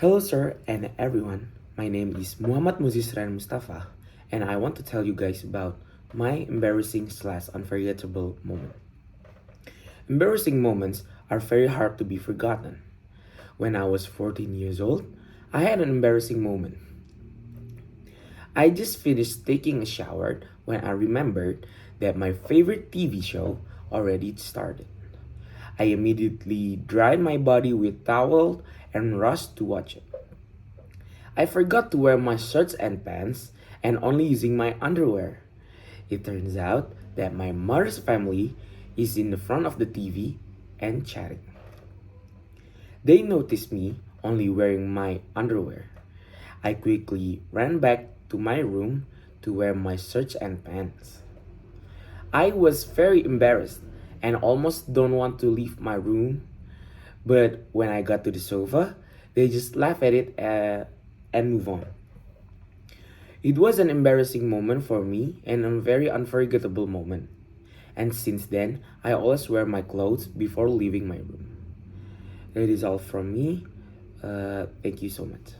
Hello, sir, and everyone. My name is Muhammad Mozis Mustafa, and I want to tell you guys about my embarrassing/unforgettable moment. Embarrassing moments are very hard to be forgotten. When I was 14 years old, I had an embarrassing moment. I just finished taking a shower when I remembered that my favorite TV show already started. I immediately dried my body with towel and rushed to watch it. I forgot to wear my shirts and pants and only using my underwear. It turns out that my mother's family is in the front of the TV and chatting. They noticed me only wearing my underwear. I quickly ran back to my room to wear my shirts and pants. I was very embarrassed and almost don't want to leave my room. But when I got to the sofa, they just laugh at it and move on. It was an embarrassing moment for me and a very unforgettable moment. And since then, I always wear my clothes before leaving my room. That is all from me. Thank you so much.